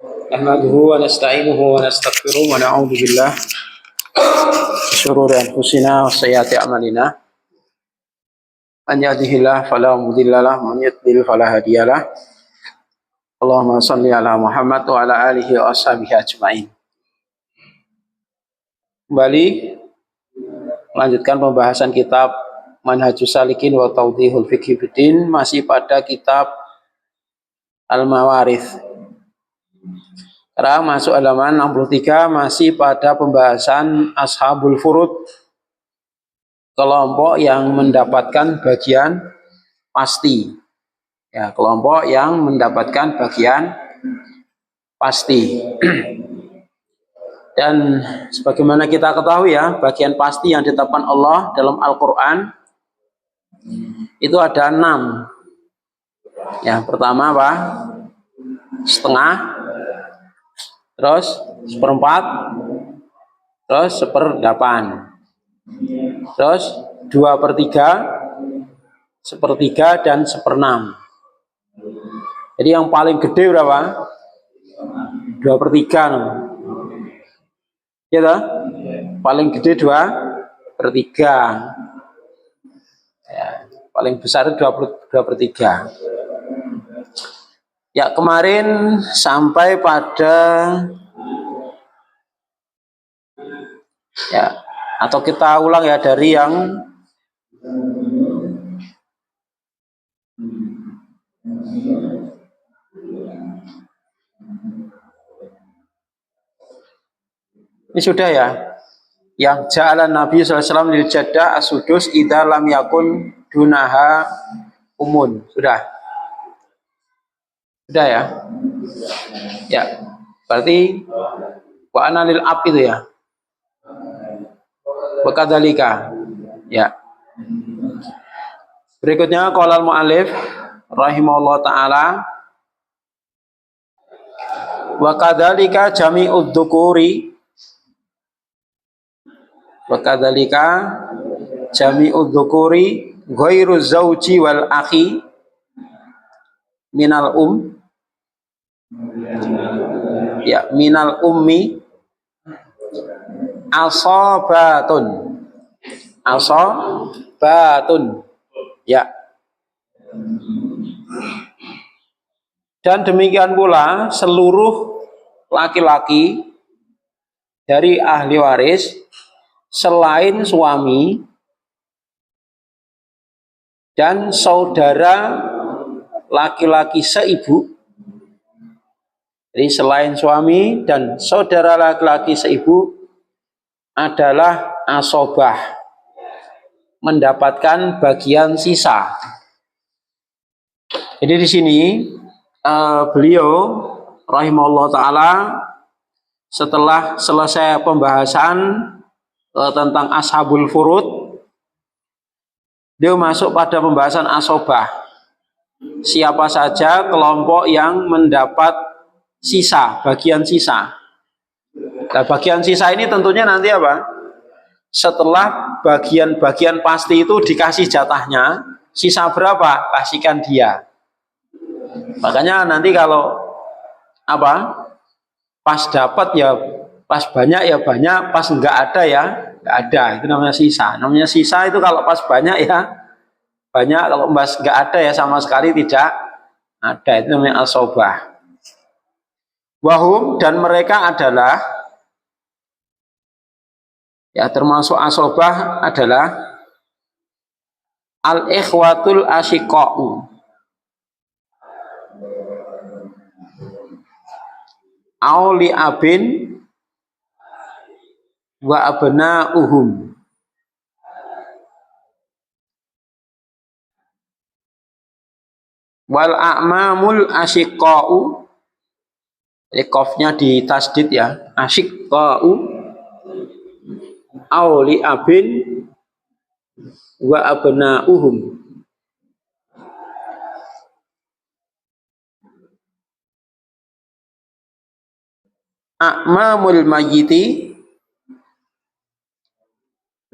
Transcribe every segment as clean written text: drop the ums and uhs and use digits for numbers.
Nahmaduhu wa nasta'inuhu wa nastaghfiruh wa na'udzu billah min shururi anfusina wa sayyiati a'malina. Man yahdihillahu fala mudilla lahu wa man yudlil fala hadiyalah. Allahumma shalli ala Muhammad wa ala alihi wa ashabihi ajmain. Kembali melanjutkan pembahasan kitab Manhajus Salikin wa Tawdihul Fiqhi Fiddin, masih pada kitab Al-Mawarith. Sekarang masuk halaman 63, masih pada pembahasan Ashabul Furud, kelompok yang mendapatkan bagian pasti. Ya, kelompok yang mendapatkan bagian pasti. Dan sebagaimana kita ketahui ya, bagian pasti yang ditetapkan Allah dalam Al-Quran itu ada 6. Ya, pertama apa? Setengah, terus seperempat, terus 1/8, terus 2/3, 1/3, dan 1/6. Jadi yang paling gede berapa? 2/3 no. Ya toh? Paling gede 2/3. Ya, paling besar 2/3. Ya, kemarin sampai pada ya, atau kita ulang ya dari yang ini sudah ya, yang ja'alan Nabi SAW lil jadda as-sudus idza lam yakun dunaha umun. Sudah ya. Ya, berarti wa analil ab itu ya. Wakadzalika. Ya. Berikutnya qala al-mu'allif rahimahullah taala, wa kadzalika jami'ud dzukuri, wa kadzalika jami'ud dzukuri ghairu zauji wal akhi minal ya minal ummi asabatun ya. Dan demikian pula seluruh laki-laki dari ahli waris selain suami dan saudara laki-laki seibu. Jadi selain suami dan saudara laki-laki seibu adalah asobah, mendapatkan bagian sisa. Jadi di sini beliau rahimahullah taala setelah selesai pembahasan tentang ashabul furud, dia masuk pada pembahasan asobah. Siapa saja kelompok yang mendapat sisa, bagian sisa. Nah, bagian sisa ini tentunya nanti apa? Setelah bagian-bagian pasti itu dikasih jatahnya, sisa berapa? Kasihkan dia. Makanya nanti kalau apa? Pas dapat ya pas banyak ya banyak, pas enggak ada ya enggak ada. Itu namanya sisa. Namanya sisa itu kalau pas banyak ya banyak, kalau pas enggak ada ya sama sekali tidak ada. Itu namanya asobah. Wahum, dan mereka adalah ya, termasuk asobah adalah al-ikhwatul asyiqa'u auli abin wa abna'uhum. Wal a'mamul asyiqa'u, jadi qafnya di tasdid ya, asyiqa'u auli abin wa abna'uhum. A'mamul mayyiti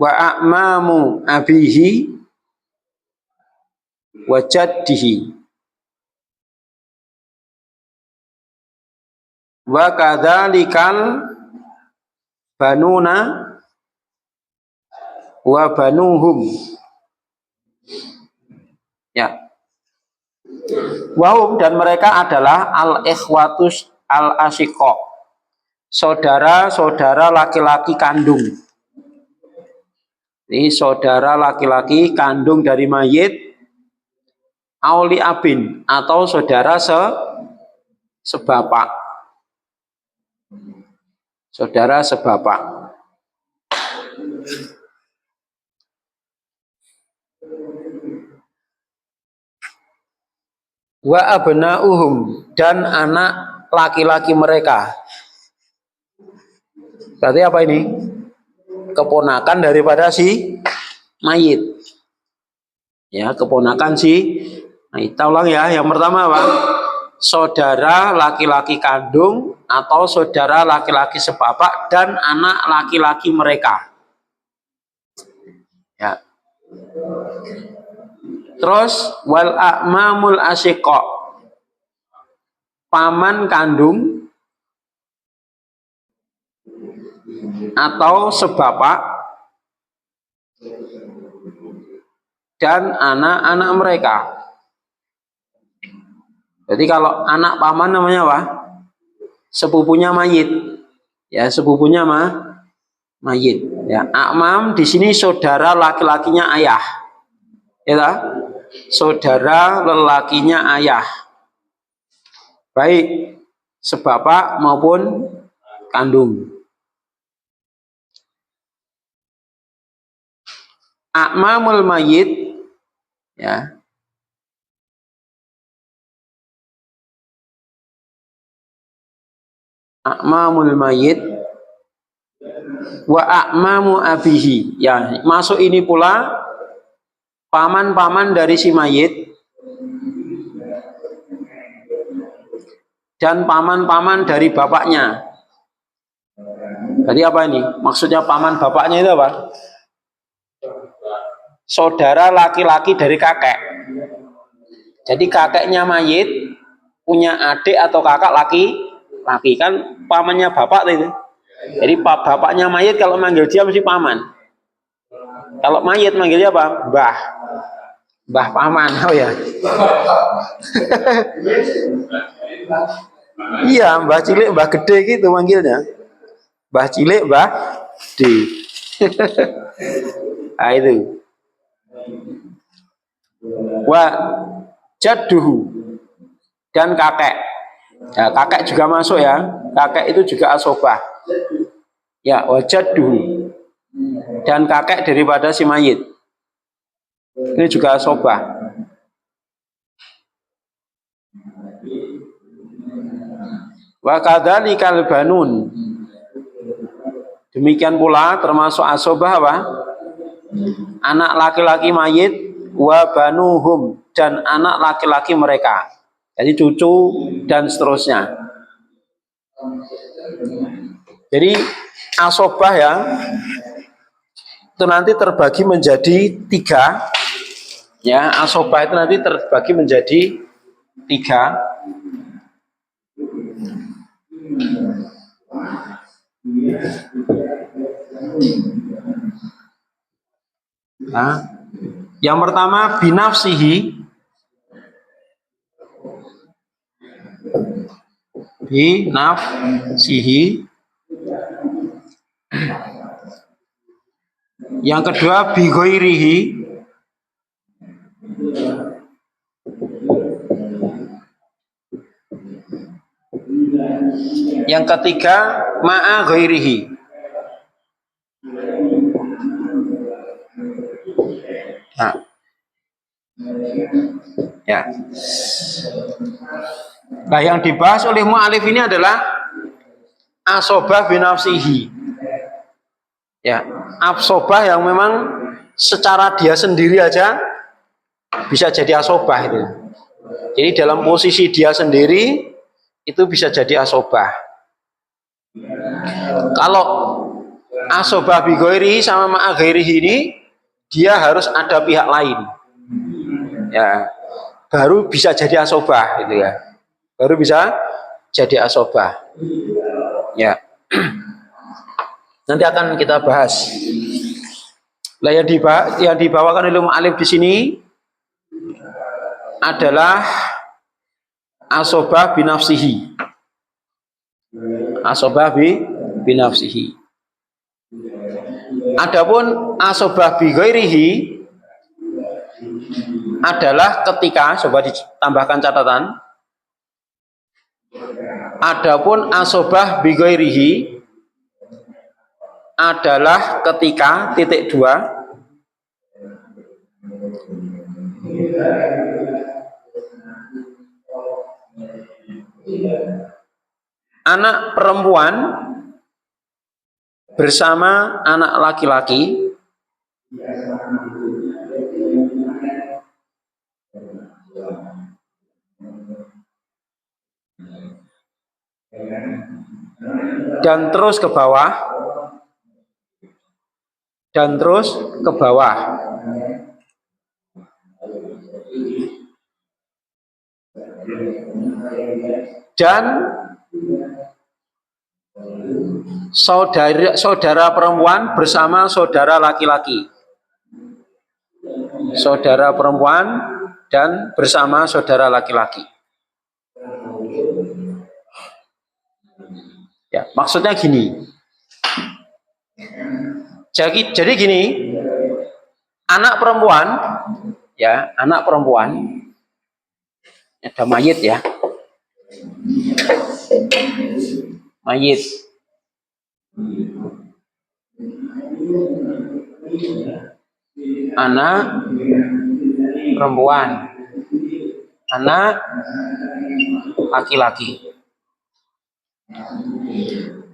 wa a'mamu abihi wa jaddihi. Wa kadzalikal banuna wa banuhum. Ya. Wahum dan mereka adalah al-ikhwatus al-asyiqa, saudara-saudara laki-laki kandung. Ini saudara laki-laki kandung dari mayit, auli abin atau saudara sebapak. Saudara sebapak. Wa abna'uhum dan anak laki-laki mereka. Berarti apa ini? Keponakan daripada si mayit. Ya, keponakan si mayit. Kita ulang ya. Yang pertama apa? Saudara laki-laki kandung atau saudara laki-laki sebapak dan anak laki-laki mereka. Ya. Terus wal a'mamul asyiqa, paman kandung atau sebapak dan anak-anak mereka. Jadi kalau anak paman namanya apa? Sepupunya mayit. Ya, sepupunya mayit. Ya, a'mam di sini saudara laki-lakinya ayah. Ya, saudara lelakinya ayah, baik sebapak maupun kandung. A'mamul mayit, ya, a'mamul mayit wa a'mamu abihi, ya, masuk ini pula paman-paman dari si mayit dan paman-paman dari bapaknya. Jadi apa ini? Maksudnya paman bapaknya itu apa? Saudara laki-laki dari kakek. Jadi kakeknya mayit punya adik atau kakak laki-laki, kan pamannya bapak itu. Jadi bapaknya mayit kalau manggil dia mesti paman. Kalau mayit manggilnya apa? Mbah. Mbah paman, oh ya. Iya, mbah cilik, mbah gede gitu manggilnya. Mbah cilik, mbah gede. Nah, itu. Wa jadduhu dan kakek. Ya, kakek juga masuk ya. Kakek itu juga asobah. Ya, wa jadduhu dan kakek daripada si mayit. Ini juga asobah. Wa kadzalikal banun. Demikian pula termasuk asobah apa? Anak laki-laki mayit wa banuhum dan anak laki-laki mereka. Jadi cucu dan seterusnya. Jadi asobah ya itu nanti terbagi menjadi 3. Ya, asobah itu nanti terbagi menjadi 3. Nah, yang pertama binafsihi, yang kedua bi ghairihi, yang ketiga ma'a ghairihi. Nah, ya. Nah, yang dibahas oleh mu'alif ini adalah asobah binafsihi. Ya, asobah yang memang secara dia sendiri aja bisa jadi asobah itu. Jadi dalam posisi dia sendiri itu bisa jadi asobah. Kalau asobah bi ghairi sama ma'a ghairi ini dia harus ada pihak lain. Ya, baru bisa jadi asobah gitu ya. Baru bisa jadi asobah. Ya. Nanti akan kita bahas. Lah yang dibawakan oleh mu'alif di sini adalah asobah binafsihi. Asobah binafsihi. Adapun asobah bi ghairihi adalah ketika, coba ditambahkan catatan. Adapun asobah bi ghairihi adalah ketika titik dua anak perempuan bersama anak laki-laki dan terus ke bawah dan saudara perempuan bersama saudara laki-laki. Saudara perempuan dan bersama saudara laki-laki. Ya, maksudnya gini. Jadi gini, anak perempuan, ya, anak perempuan, ada mayit ya, mayit. Anak perempuan, anak laki-laki.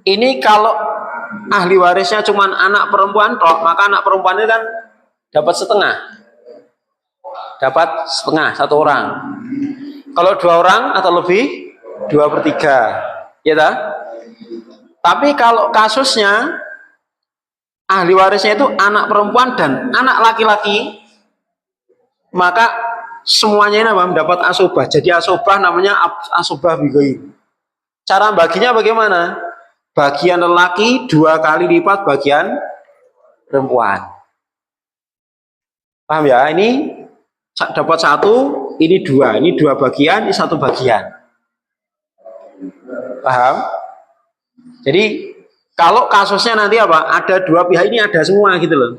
Ini kalau ahli warisnya cuma anak perempuan toh, maka anak perempuan itu kan dapat setengah. Dapat setengah, satu orang. Kalau dua orang atau lebih, 2/3. Ya tak? Tapi kalau kasusnya ahli warisnya itu anak perempuan dan anak laki-laki, maka semuanya ini mendapat asobah. Jadi asobah namanya asobah bigoi. Cara baginya bagaimana? Bagian lelaki 2 kali lipat bagian perempuan. Paham ya? Ini dapat 1, ini 2. Ini 2 bagian, ini 1 bagian. Paham? Jadi kalau kasusnya nanti apa? Ada 2 pihak ini ada semua gitu loh.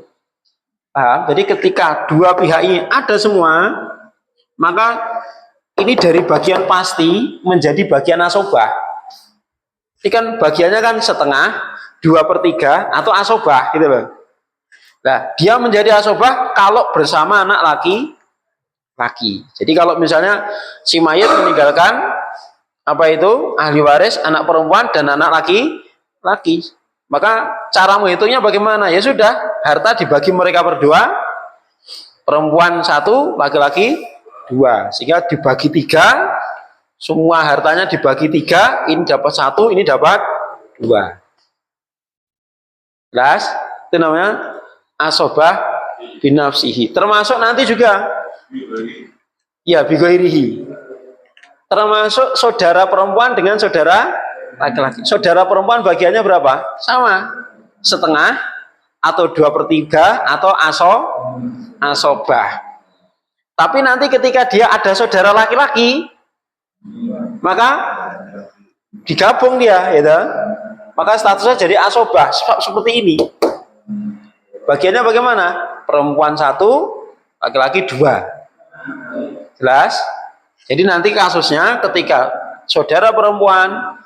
Paham? Jadi ketika 2 pihak ini ada semua, maka ini dari bagian pasti menjadi bagian asobah. Ini kan bagiannya kan setengah, 2/3 atau asobah gitu loh. Nah, dia menjadi asobah kalau bersama anak laki. Jadi kalau misalnya si mayit meninggalkan apa itu ahli waris anak perempuan dan anak laki, maka cara menghitungnya bagaimana? Ya sudah, harta dibagi mereka berdua, perempuan 1, laki-laki 2, sehingga dibagi 3. Semua hartanya dibagi 3, ini dapat 1, ini dapat 2. Jelas? Itu namanya asobah binafsihi. Termasuk nanti juga ya bigoirihi. Termasuk saudara perempuan dengan saudara laki-laki. Saudara perempuan bagiannya berapa? Sama. Setengah atau 2/3 atau asobah. Tapi nanti ketika dia ada saudara laki-laki, maka digabung dia, ya, maka statusnya jadi asobah seperti ini. Bagiannya bagaimana? Perempuan 1, laki-laki 2. Jelas? Jadi nanti kasusnya ketika saudara perempuan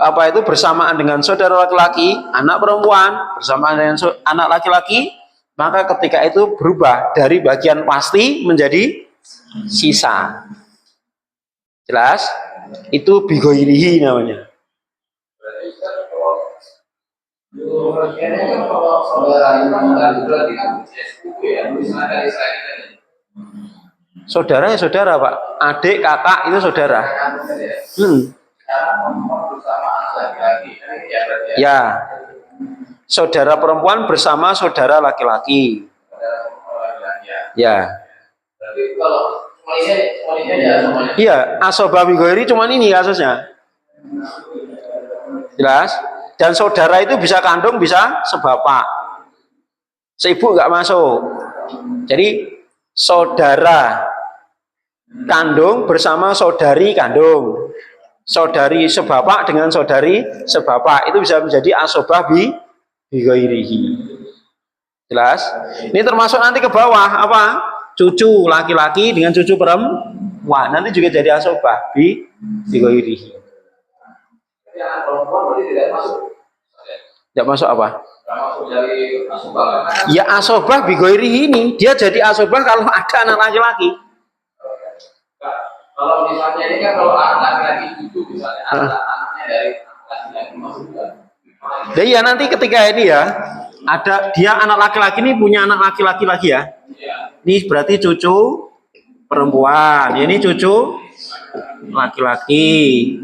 apa itu bersamaan dengan saudara laki-laki, anak perempuan bersamaan dengan anak laki-laki, maka ketika itu berubah dari bagian pasti menjadi sisa. Jelas? Itu bigoirihi namanya. Saudara ya saudara Pak, adik kakak itu saudara. Ya, saudara perempuan bersama saudara laki-laki. Ya. Iya, asobah bigoiri cuman ini kasusnya. Jelas? Dan saudara itu bisa kandung, bisa sebapak. Seibu nggak masuk. Jadi saudara kandung bersama saudari kandung. Saudari sebapak dengan saudari sebapak itu bisa menjadi asobah bigoirihi. Jelas? Ini termasuk nanti ke bawah apa? Cucu laki-laki dengan cucu perempuan nanti juga jadi asobah bigoirihi. Tidak masuk apa? Ya asobah bigoirihi ini dia jadi asobah kalau ada anak laki-laki. Kalau misalnya ini kan kalau anak laki-laki itu misalnya anaknya dari laki-laki masukkan. Jadi ya nanti ketika ini ya ada dia anak laki-laki ini punya anak laki-laki lagi ya. Ini berarti cucu perempuan, ini cucu laki-laki.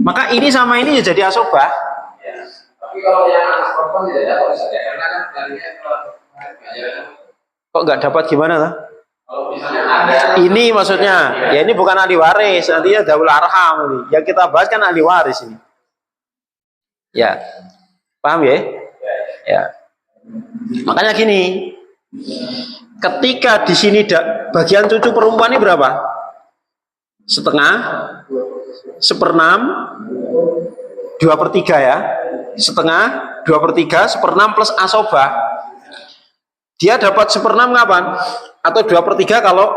Maka ini sama ini jadi asobah. Tapi kalau yang anak perempuan tidak dapat karena kan kok nggak dapat gimana lah? Ini maksudnya, ya ini bukan ahli waris, nantinya daul arham ini. Yang kita bahas kan ahli waris ini. Ya, paham ya? Ya. Makanya gini, ketika di sini bagian cucu perempuan ini berapa? Setengah, seperenam, 2/3 ya. Setengah, 2/3, seperenam plus asobah. Dia dapat seperenam kapan? Atau 2/3 kalau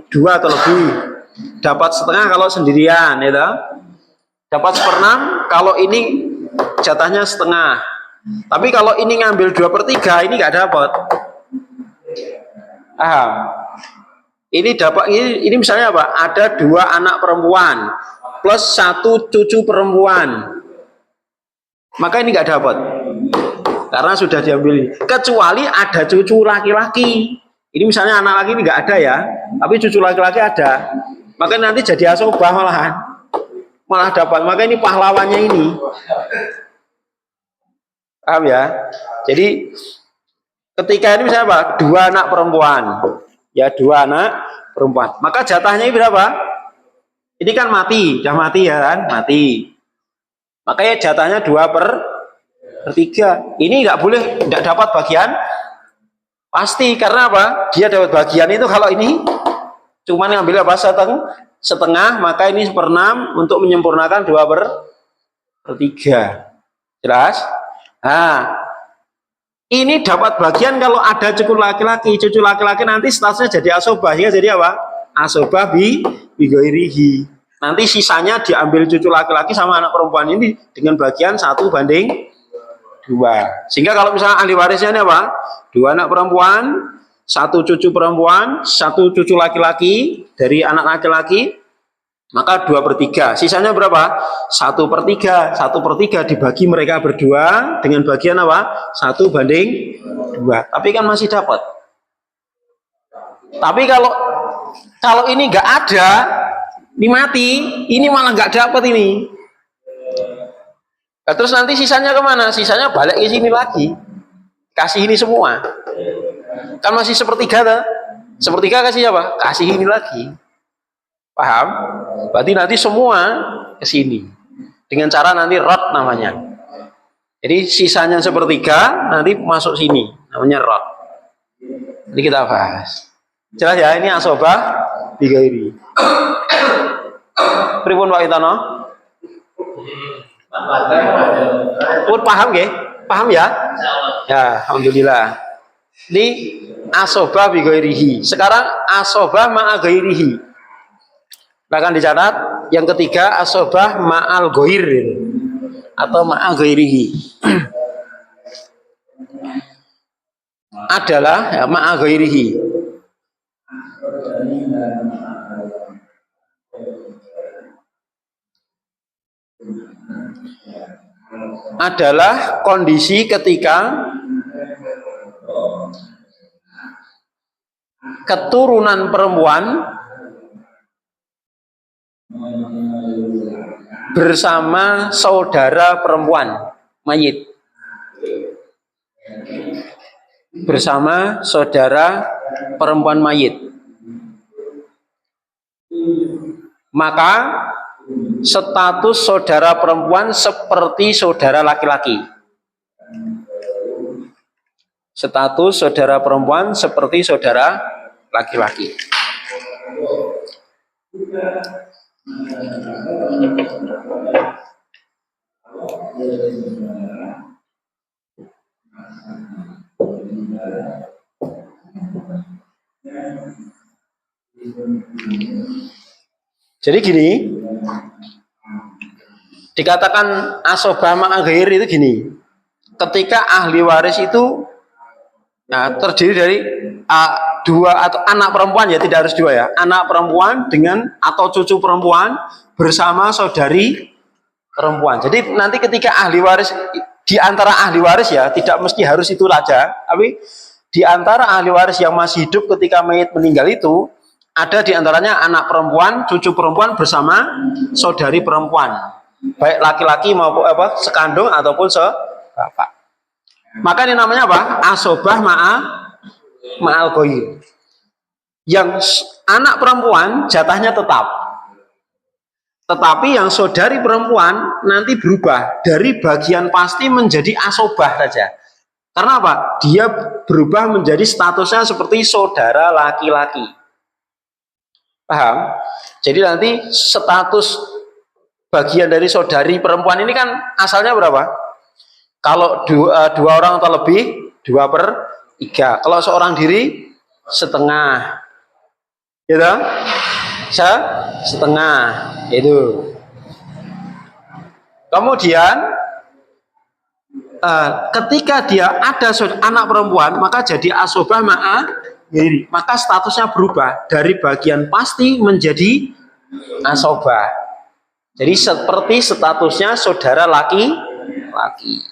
2 atau lebih. Dapat setengah kalau sendirian, ya. Dapat seperenam kalau ini jatahnya setengah. Tapi kalau ini ngambil 2/3 ini nggak dapat. Ini dapat ini misalnya apa? Ada 2 anak perempuan plus 1 cucu perempuan. Maka ini nggak dapat. Karena sudah diambil. Kecuali ada cucu laki-laki. Ini misalnya anak laki ini nggak ada ya, tapi cucu laki-laki ada. Maka nanti jadi asobah malah dapat. Maka ini pahlawannya ini. Paham ya? Jadi ketika ini misalnya apa? 2 anak perempuan. Ya 2 anak perempuan. Maka jatahnya ini berapa? Ini kan mati, sudah mati ya kan? Mati. Makanya jatahnya 2/3. Ini nggak boleh, nggak dapat bagian pasti. Karena apa? Dia dapat bagian itu kalau ini cuman ngambil apa? Setengah, maka ini seperenam untuk menyempurnakan 2/3. Jelas? Nah, ini dapat bagian kalau ada cucu laki-laki. Cucu laki-laki nanti statusnya jadi asobah. Ya jadi apa? Asobah bigoirihi. Nanti sisanya diambil cucu laki-laki sama anak perempuan ini dengan bagian 1/2. Sehingga kalau misalnya ahli warisnya ini apa? 2 anak perempuan, 1 cucu perempuan, 1 cucu laki-laki dari anak laki-laki, maka 2/3. Sisanya berapa? 1/3. 1/3 dibagi mereka berdua dengan bagian apa? 1/2. Tapi kan masih dapat. Tapi kalau ini nggak ada, ini mati, ini malah nggak dapat ini. Nah, terus nanti sisanya kemana? Sisanya balik ke sini lagi. Kasih ini semua. Kan masih 1/3 tuh. 1/3 kasih apa? Kasih ini lagi. Paham? Berarti nanti semua ke sini. Dengan cara nanti rot namanya. Jadi sisanya 1/3 nanti masuk sini. Namanya rot. Jadi kita bahas. Jelas ya, ini asobah bigoiri. Pripun Pak Itano? Pun paham nggih? Paham ya? Ya, alhamdulillah. Ini asobah bigoirihi. Sekarang asobah ma'agairihi. Akan dicatat yang ketiga asobah ma'al goir atau ma'agairihi. Adalah ya, ma'agairihi. Adalah kondisi ketika keturunan perempuan bersama saudara perempuan mayit, bersama saudara perempuan mayit. maka status saudara perempuan seperti saudara laki-laki. Status saudara perempuan seperti saudara laki-laki. Jadi gini, dikatakan asobah ma'a ghair itu gini. Ketika ahli waris itu terdiri dari dua atau anak perempuan, ya tidak harus dua ya, anak perempuan dengan atau cucu perempuan bersama saudari perempuan. Jadi nanti ketika ahli waris, di antara ahli waris ya, tidak mesti harus itu saja, tapi di antara ahli waris yang masih hidup ketika mayit meninggal itu ada di antaranya anak perempuan, cucu perempuan bersama saudari perempuan, baik laki-laki maupun sekandung ataupun sebapak. Maka ini namanya apa? Asobah ma'al ghair. Yang anak perempuan jatahnya tetap. Tetapi yang saudari perempuan nanti berubah dari bagian pasti menjadi asobah saja. Karena apa? Dia berubah menjadi statusnya seperti saudara laki-laki. Paham? Jadi nanti status bagian dari saudari perempuan ini kan asalnya berapa? Kalau dua orang atau lebih 2/3. Kalau seorang diri setengah, gitu, setengah itu. Kemudian ketika dia ada anak perempuan, maka jadi asobah ma'a ghairi. Maka statusnya berubah dari bagian pasti menjadi asobah. Jadi seperti statusnya saudara laki-laki.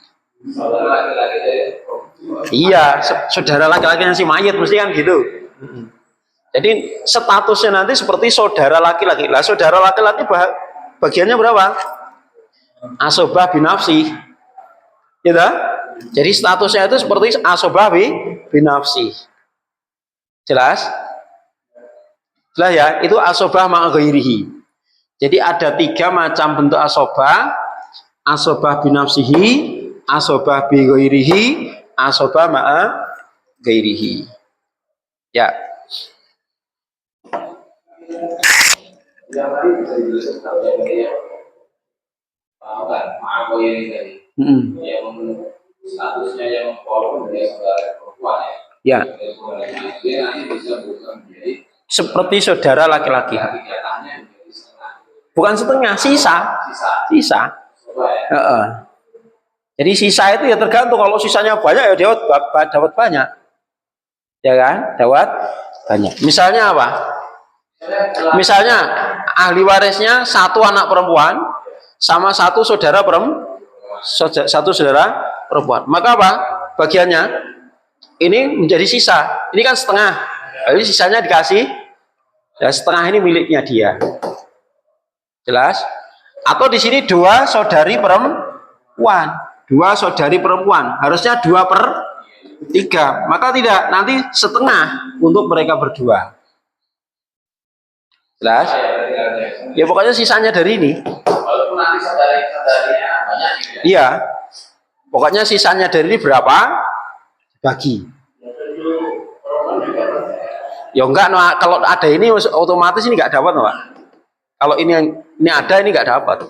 Iya, saudara laki-laki yang si mayit mesti kan gitu. Jadi statusnya nanti seperti saudara laki-laki. Lah saudara laki-laki bagiannya berapa? Asobah binafsi. Gitu? Jadi statusnya itu seperti asobah binafsi. Jelas? Jelas ya? Itu asobah ma'a ghairihi. Jadi ada 3 macam bentuk asobah. Asobah binafsihi, asobah bi ghairihi, asobah ma'a ghairihi. Ya. Statusnya yang walaupun dia saudara perempuan ya. Seperti saudara laki-laki. Bukan setengah, sisa. Jadi sisa itu ya tergantung, kalau sisanya banyak ya dia dapat banyak. Ya kan? Dapat banyak. Misalnya apa? Misalnya ahli warisnya 1 anak perempuan sama 1 saudara perempuan. Maka apa? Bagiannya ini menjadi sisa. Ini kan setengah. Jadi sisanya dikasih. Ya, setengah ini miliknya dia. Jelas? Atau di sini 2 saudari perempuan. 2 saudari perempuan. Harusnya 2/3. Maka tidak, nanti setengah untuk mereka berdua. Jelas? Ya pokoknya sisanya dari ini. Walaupun nanti saudarinya banyak. Iya. Pokoknya sisanya dari ini berapa? Bagi. Ya enggak, no, kalau ada ini otomatis ini enggak dapat, no, Pak. Kalau ini ada, ini enggak dapat.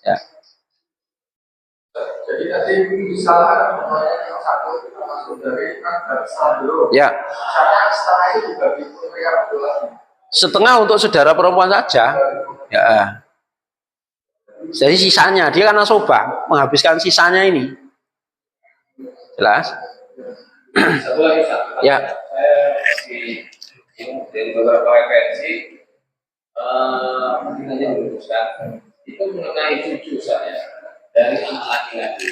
Ya. Jadi tadi misalnya yang 1 saudari kan dulu. Ya. Setengah itu juga setengah untuk saudara perempuan saja. Ya. Jadi sisanya dia kan asobah, menghabiskan sisanya ini. Jelas? Ya. Dari beberapa referensi itu mengenai cucu saya dari anak laki-laki.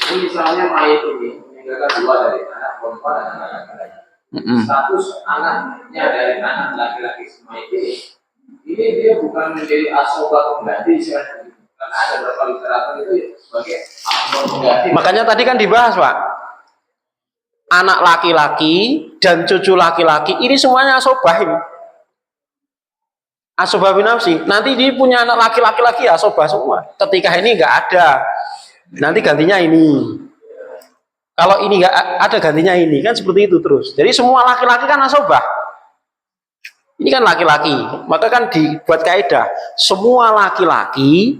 Ini misalnya mayit ini meninggalkan 2 dari anak perempuan dan anak laki-laki. Status anaknya dari anak laki-laki mayit ini dia bukan menjadi asobah pengganti, karena ada beberapa literatur itu sebagai asobah pengganti. Makanya tadi kan dibahas, Pak. Anak laki-laki dan cucu laki-laki ini semuanya asobah ini. asobah binafsi. Nanti dia punya anak laki-laki lagi asobah semua. Ketika ini nggak ada, nanti gantinya ini. Kalau ini nggak ada gantinya ini, kan seperti itu terus. Jadi semua laki-laki kan asobah. Ini kan laki-laki, maka kan dibuat kaidah semua laki-laki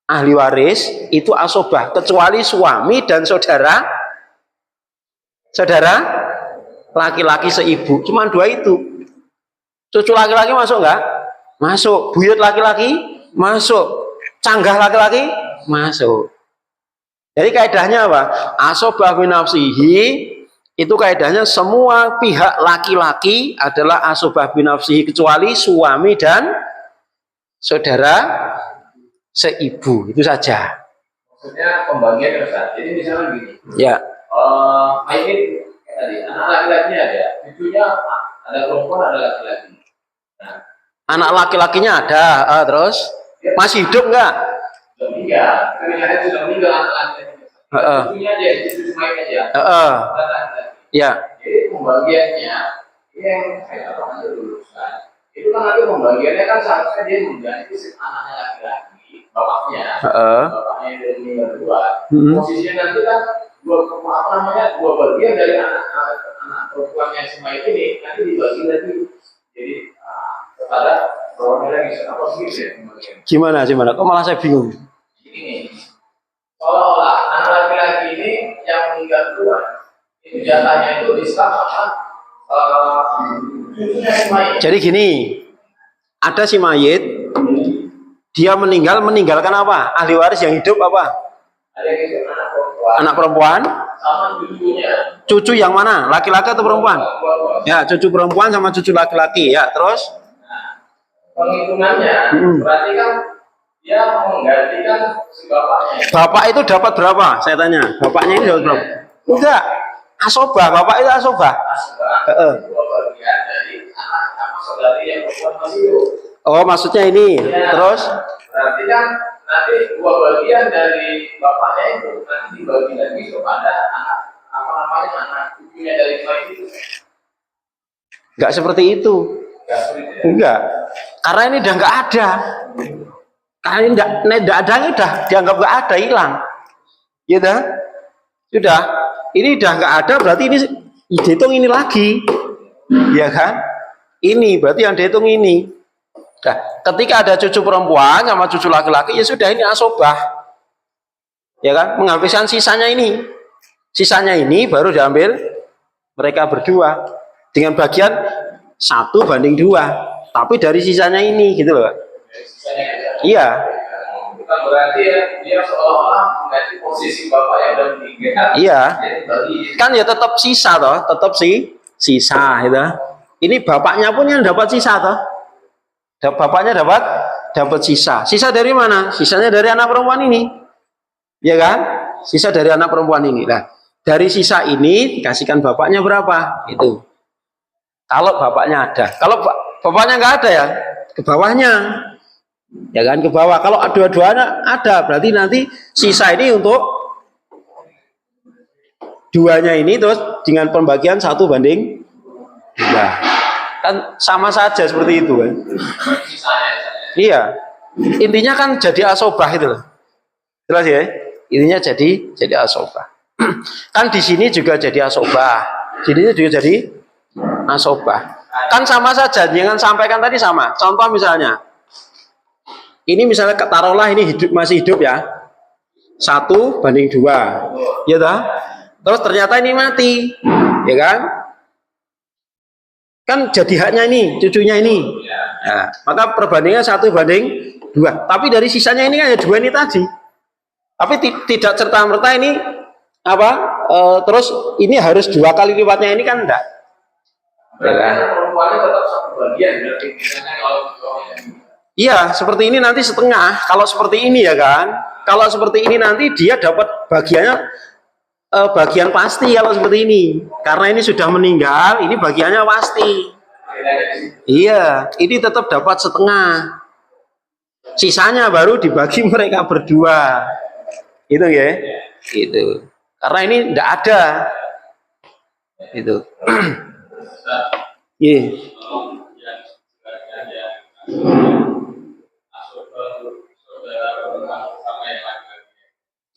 ahli waris itu asobah kecuali suami dan saudara laki-laki seibu. Cuma dua itu. Cucu laki-laki masuk nggak? Masuk. Buyut laki-laki masuk. Canggah laki-laki masuk. Jadi kaidahnya apa? Asobah binafsihi itu kaidahnya semua pihak laki-laki adalah asobah binafsihi kecuali suami dan saudara seibu. Itu saja. Maksudnya pembagian Ustaz. Jadi misalnya gini. Ya. Ini tadi anak laki-lakinya ada, cucunya ada perempuan ada laki-laki. Nah, anak laki-lakinya ada, terus masih hidup nggak? Sudah meninggal. Misalnya sudah meninggal anak laki-lakinya. Cucunya aja, cucu main aja. Ya. Jadi pembagiannya yang saya katakan dulu Ustaz. Itu kan nanti pembagiannya kan seharusnya dia mengganti anaknya laki-laki, bapaknya yang meninggal dua. Posisinya nanti kan dua bagian dari anak perempuannya si mayat ini nanti dibagi lagi. Jadi kepada bawahnya lagi apa begitu ya? Gimana? Kok malah saya bingung? Ini seolah-olah anak laki-laki ini yang meninggal duluan itu jatahnya itu disebut cucunya si mayat. Jadi gini, ada si mayit, dia meninggalkan apa? Ahli waris yang hidup apa? Ada yang hidup anak perempuan. Sama cucunya. Cucu yang mana? Laki-laki atau perempuan? Ya, cucu perempuan sama cucu laki-laki. Ya, terus? Nah, penghitungannya berarti kan dia menggantikan si bapaknya. Bapak itu dapat berapa? Saya tanya. Bapaknya ini dapat berapa? Enggak. Asobah. Bapak itu asobah. Oh, maksudnya ini. Ya, terus? Berarti kan nanti dua bagian dari bapaknya itu nanti dibagi lagi kepada anak cucunya dari bayi itu. Enggak seperti itu. Enggak. Karena ini udah enggak ada. Karena ini enggak ada, ini udah dianggap enggak ada, hilang. Gitu. Sudah. Ini udah enggak ada, berarti ini dihitung ini lagi. Ya kan? Ini berarti yang dihitung ini. Nah, ketika ada cucu perempuan sama cucu laki-laki, ya sudah ini asobah. Ya kan? Menghabiskan sisanya ini. Sisanya ini baru diambil mereka berdua dengan bagian 1:2. Tapi dari sisanya ini gitu loh. Iya. Bukan berarti ya dia seolah-olah mengganti posisi bapak yang udah meninggal. Iya. Kan ya tetap sisa toh, sisa gitu. Ini bapaknya pun yang dapat sisa toh. Bapaknya dapat sisa. Sisa dari mana? Sisanya dari anak perempuan ini. Ya kan? Sisa dari anak perempuan ini. Nah, dari sisa ini dikasihkan bapaknya berapa? Itu. Kalau bapaknya ada. Kalau bapaknya nggak ada ya, ke bawahnya. Ya kan, ke bawah. Kalau dua-duanya ada, berarti nanti sisa ini untuk duanya ini terus dengan pembagian 1:2. Kan sama saja seperti itu kan. Iya. Intinya kan jadi asobah itu loh. Jelas ya? Intinya jadi asobah. Kan di sini juga jadi asobah. Di sini juga jadi asobah. Kan sama saja, jangan sampaikan tadi sama. Contoh misalnya. Ini misalnya taruhlah ini masih hidup ya. 1:2. Ya toh? Terus ternyata ini mati. Ya kan? Kan jadi haknya ini, cucunya ini. Nah, maka perbandingan 1:2. Tapi dari sisanya ini kan ya 2 ini tadi. Tapi tidak serta-merta ini apa? Terus ini harus 2 kali lipatnya ini kan enggak. Perempuannya tetap 1 bagian berarti iya, seperti ini nanti setengah. Kalau seperti ini ya kan. Kalau seperti ini nanti dia dapat bagian pasti kalau seperti ini. Karena ini sudah meninggal, ini bagiannya pasti. Iya, ini tetap dapat setengah. Sisanya baru dibagi mereka berdua. Itu ya. Gitu. Karena ini tidak ada. Itu. Iya.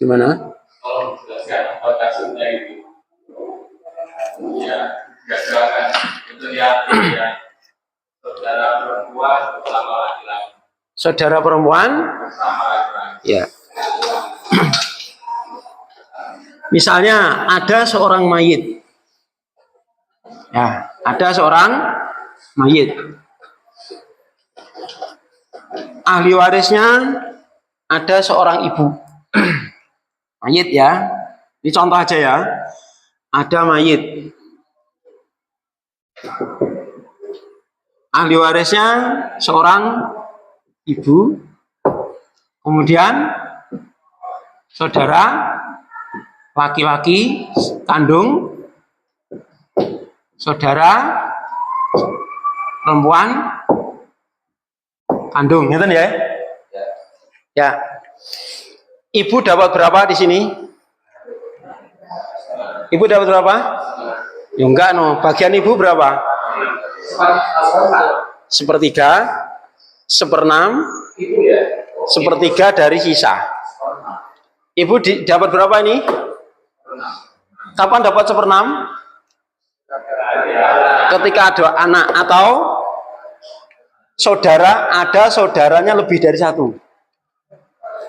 Gimana? Tolong jelaskan apa kasusnya itu. Ya, silakan. Itu ya, saudara perempuan bersama laki-laki. Saudara perempuan? Bersama laki-laki. Ya. Misalnya ada seorang mayit. Ya, ada seorang mayit. Ahli warisnya ada seorang ibu. Mayit ya. Ini contoh aja ya. Ada mayit. Ahli warisnya seorang ibu. Kemudian saudara laki-laki kandung, saudara perempuan kandung, gitu ya? Ya. Ibu dapat berapa di sini? Ibu dapat berapa? Ya enggak no. Bagian ibu berapa? Sepertiga, seperenam, sepertiga dari sisa. Ibu dapat berapa ini? Kapan dapat seperenam? Ketika ada anak atau saudara, ada saudaranya lebih dari satu.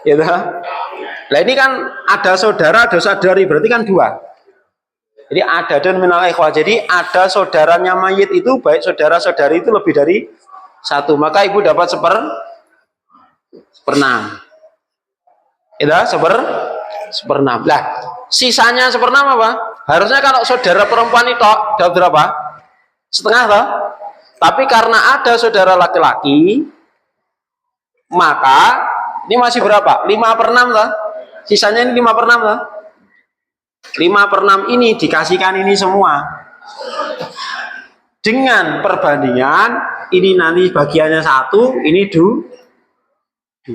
Ya, nah ini kan ada saudara, ada saudari, berarti kan dua. Jadi ada dan minal ikhwah. Jadi ada saudaranya mayit itu, baik saudara-saudari itu lebih dari satu. Maka ibu dapat seperenam. Itu seperenam. Lah, sisanya seperenam apa? Harusnya kalau saudara perempuan itu dapat berapa? Setengah toh. Tapi karena ada saudara laki-laki, maka ini masih berapa? 5/6 toh. Sisanya ini 5/6 toh. 5/6 ini dikasihkan ini semua. Dengan perbandingan ini nanti bagiannya 1, ini 2.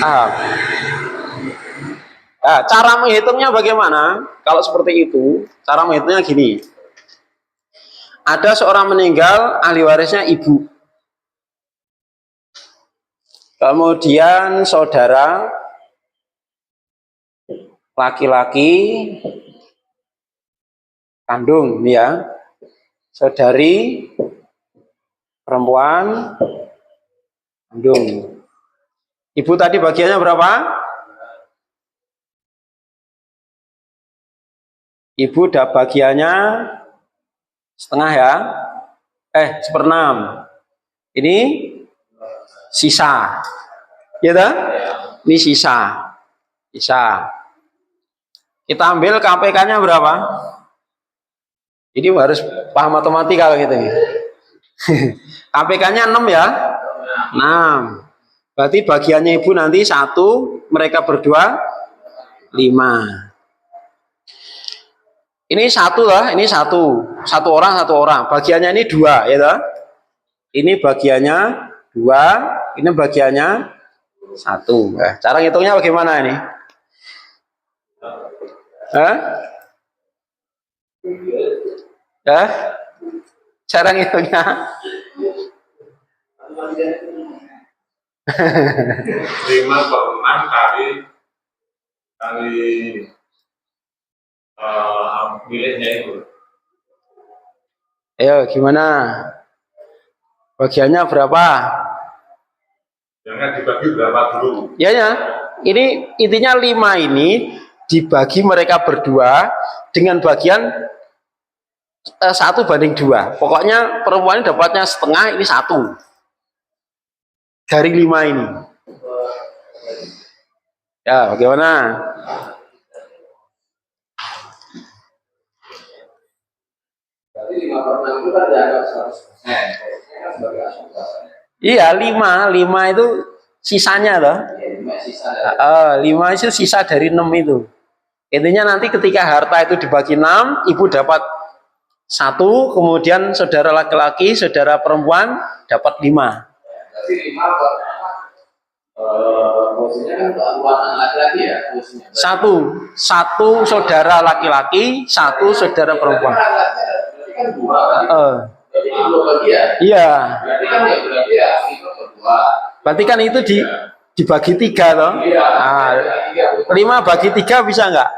Nah, cara menghitungnya bagaimana? Kalau seperti itu, cara menghitungnya gini. Ada seorang meninggal, ahli warisnya ibu. Kemudian saudara laki-laki kandung ya. Saudari perempuan kandung. Ibu tadi bagiannya berapa? Ibu dapat bagiannya setengah ya. Seperenam. Ini sisa. Ya toh? Ini sisa. Kita ambil KPK-nya berapa? Ini harus paham matematika kalau gitu. KPK-nya 6 ya? 6. Berarti bagiannya ibu nanti 1, mereka berdua 5. Ini 1 lah, ini 1. 1 orang. Bagiannya ini 2, ya toh? Ini bagiannya 2, ini bagiannya 1. Nah, cara ngitungnya bagaimana ini? Cara ngitungnya? 5/6 kali miliknya itu. Ayo gimana? Bagiannya berapa? Jangan dibagi berapa dulu. Ya. Ini intinya 5 ini dibagi mereka berdua dengan bagian 1/2. Pokoknya perempuan ini dapatnya setengah, ini 1 dari 5 ini. Ya, bagaimana? Berarti 5/6 itu kan dianggap 100%. Iya, 5 itu sisanya loh. 5 itu sisa dari 6 itu. Intinya nanti ketika harta itu dibagi 6, ibu dapat 1, kemudian saudara laki-laki, saudara perempuan dapat 5. Berarti 5 maksudnya kan buat anak laki-laki ya? 1 saudara laki-laki, 1 saudara perempuan. Berarti kan 2 kan? Berarti ini 2 bagian. Iya. Berarti kan ya berarti ya itu berdua. Berarti kan itu dibagi 3 toh. Iya. Nah, 5 bagi 3 bisa nggak?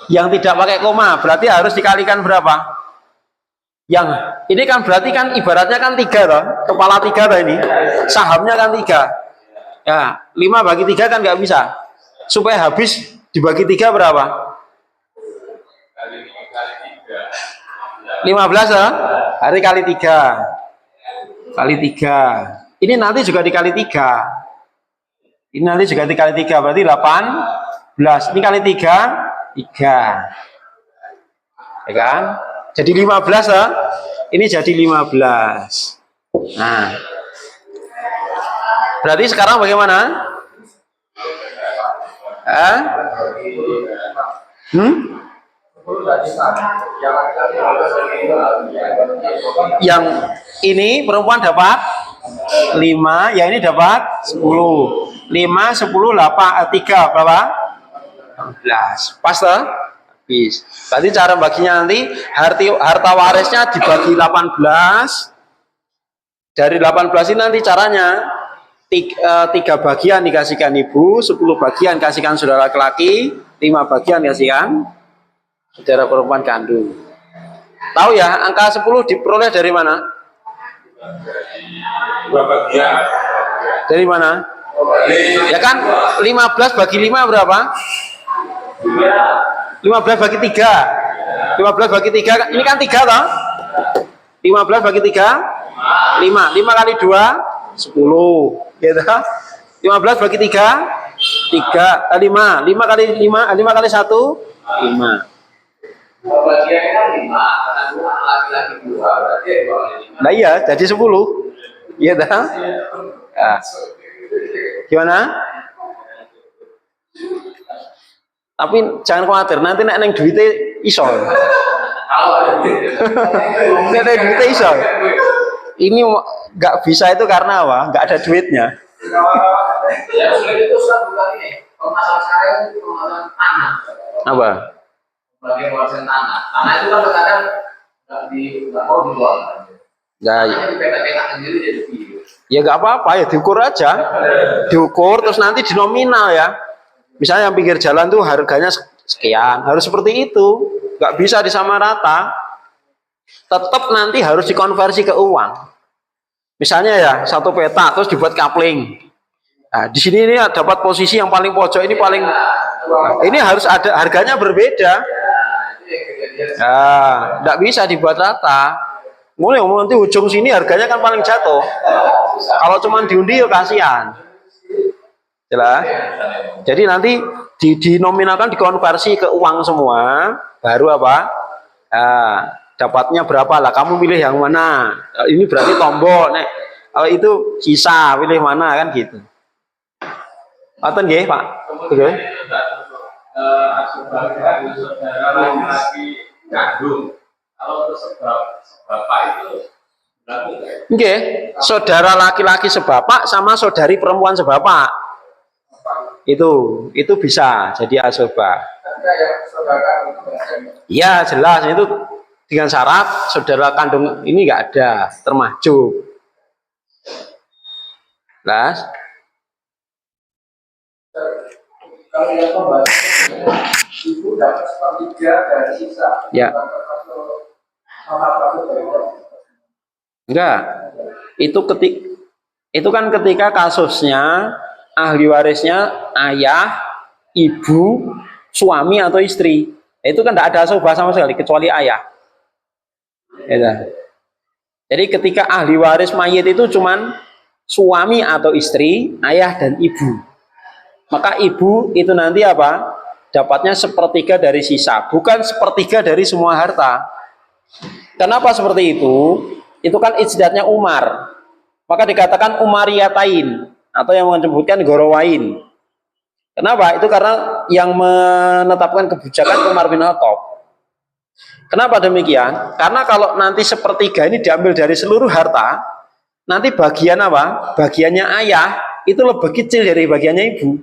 Yang tidak pakai koma berarti harus dikalikan berapa? Yang ini kan berarti kan ibaratnya kan 3 toh, kepala 3 toh ini, sahamnya kan 3. Ya, 5 bagi 3 kan nggak bisa. Supaya habis dibagi 3 berapa? 15 toh? Hari kali 3. Kali 3. Ini nanti juga dikali 3. Ini nanti juga dikali 3 berarti 18. Ini kali 3, 3. Ya kan? Jadi 15 ya? Ini jadi 15. Nah. Berarti sekarang bagaimana? Yang ini perempuan dapat 5, yang ini dapat 10. 5, 10, 8, 3 berapa? 16. Pas toh? Habis. Berarti cara baginya nanti harta warisnya dibagi 18. Dari 18 ini nanti caranya 3 bagian dikasihkan ibu, 10 bagian kasihkan saudara laki-laki, 5 bagian kasihkan saudara perempuan kandung. Tahu ya angka 10 diperoleh dari mana? 2 bagian. Dari mana? Ya kan 15 bagi 5 berapa? 15 bagi 3. 15 bagi 3 ini kan 3 toh? 15 bagi 3 5. 5 kali 2 10. Gitu. 15 bagi 3 3 5. 5 kali 5 5 kali 1 5. Bagiannya kan 5, karena 2 laki-laki 2 berarti 5. Nah iya, jadi 10. Iya dah. Ya. Gimana? Tapi jangan khawatir, nanti nek neng duitnya iso. Nek neng duitnya iso. Ini nggak bisa itu karena apa? Nggak ada duitnya. Ya sulit itu Ustaz bukan ini. Permasalahan sekarang itu permasalahan tanah. Apa? Bagian penguasaan tanah. Tanah itu kan terkadang nggak mau dijual. Ya, Tanahnya dipetak-petak sendiri jadi video. ya nggak apa-apa ya diukur aja. Diukur terus nanti dinominal ya. Misalnya yang pinggir jalan tuh harganya sekian, harus seperti itu. Nggak bisa disamarata. Tetap nanti harus dikonversi ke uang. Misalnya ya satu peta terus dibuat kapling. Nah, di sini ini dapat posisi yang paling pojok ini paling. Nah, ini harus ada harganya berbeda. Nah, nggak bisa dibuat rata. Mulai nanti ujung sini harganya kan paling jatuh. Kalau cuma diundi ya kasihan. Jelas? Jadi nanti dinominalkan dikonversi ke uang semua, baru apa? Nah, dapatnya berapa lah? Kamu pilih yang mana? Ini berarti tombol. Nek kalau itu sisa, pilih mana kan gitu. Ngoten nggih, Pak? Oke. Saudara laki kandung. Kalau untuk sebapak itu Oke, saudara laki-laki sebapak sama saudari perempuan sebapak. Itu bisa jadi asobah. Ya jelas itu dengan syarat saudara kandung ini nggak ada termasuk. Jelas? Kalau yang pembahasan ibu dapat sepertiga dari sisa. Ya. Enggak. Itu kan ketika kasusnya ahli warisnya ayah, ibu, suami atau istri. Itu kan tidak ada asobah sama sekali kecuali ayah. Ya. Jadi ketika ahli waris mayit itu cuman suami atau istri, ayah dan ibu. Maka ibu itu nanti apa? Dapatnya sepertiga dari sisa, bukan sepertiga dari semua harta. Kenapa seperti itu? Itu kan ijtihadnya Umar. Maka dikatakan Umariyatain atau yang menyebutkan Gorowain. Kenapa? Itu karena yang menetapkan kebijakan Umar bin Khattab. Kenapa demikian? Karena kalau nanti sepertiga ini diambil dari seluruh harta, nanti bagian apa? Bagiannya ayah itu lebih kecil dari bagiannya ibu.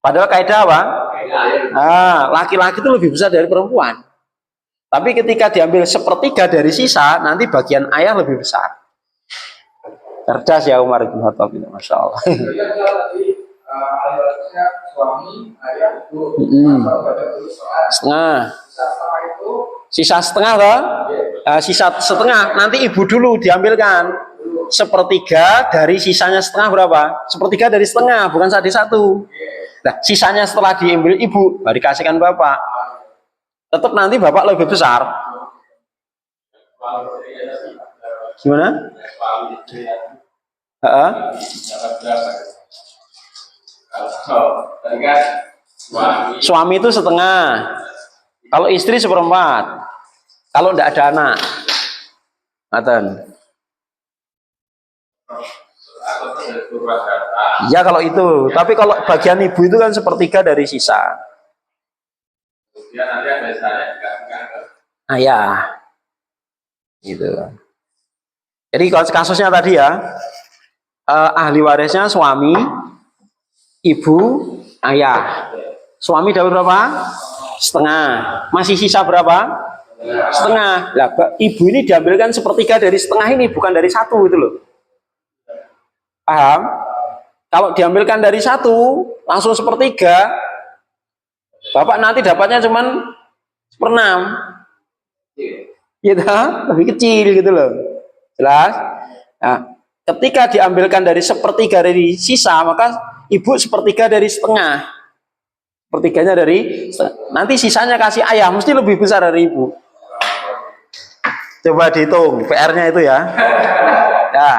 Padahal kaidah apa? Nah, laki-laki itu lebih besar dari perempuan. Tapi ketika diambil sepertiga dari sisa, nanti bagian ayah lebih besar. Cerdas ya Umar bin Khattab itu, masya Allah. Jadi kalau tadi alirannya suami, ayah, ibu, Setengah. setelah itu Sisa setengah loh. Sisa setengah nanti ibu dulu diambilkan. Sepertiga dari sisanya setengah berapa? Sepertiga dari setengah, bukan satu. Nah, sisanya setelah diambil ibu, baru dikasihkan bapak. Tetap nanti bapak lebih besar. Gimana? Suami itu setengah. Kalau istri seperempat. Kalau tidak ada anak. Ngaten. Ya kalau itu. Tapi kalau bagian ibu itu kan sepertiga dari sisa. Kemudian nanti ada saya dikasihkan ke Ayah. Gitu. Jadi kalau kasusnya tadi ya, ahli warisnya suami, ibu, ayah. Suami dapat berapa? Setengah. Masih sisa berapa? Setengah. Lah, ibu ini diambilkan sepertiga dari setengah ini, bukan dari satu itu loh. Paham? Kalau diambilkan dari satu, langsung sepertiga, bapak nanti dapatnya cuman seperenam. Gitu, lebih kecil gitu loh. Jelas? Nah, ketika diambilkan dari sepertiga dari sisa, maka ibu sepertiga dari setengah. Sepertiganya dari nanti sisanya kasih ayah, mesti lebih besar dari ibu. Coba dihitung PR-nya itu ya. Ya.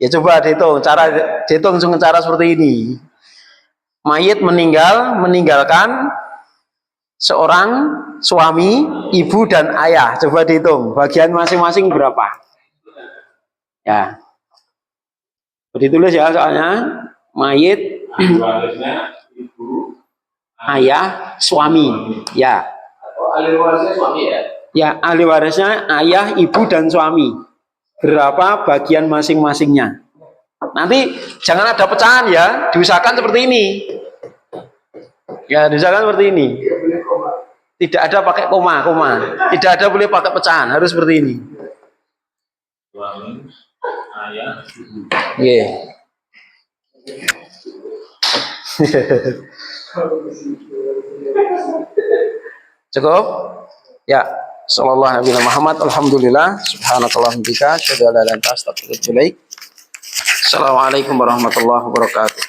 Ya coba dihitung dengan cara seperti ini. Mayit meninggalkan seorang suami, ibu dan ayah. Coba dihitung bagian masing-masing berapa. Ya. Ditulis ya soalnya. Mayit, warisnya ibu, ayah, suami, ya. ahli warisnya suami ya. Ya, ahli warisnya ayah, ibu dan suami. Berapa bagian masing-masingnya? Nanti jangan ada pecahan ya, diusahakan seperti ini. Ya, diusahakan seperti ini. Tidak ada pakai koma. Tidak ada boleh pakai pecahan, harus seperti ini. suami, ayah, Yeah. Cukup? Ya. Sallallahu alaihi Muhammad. Alhamdulillah. Subhanakallahumma bika asyhadu an la ilaha illa anta astaghfiruka wa atubu ilaik. Assalamualaikum warahmatullahi wabarakatuh.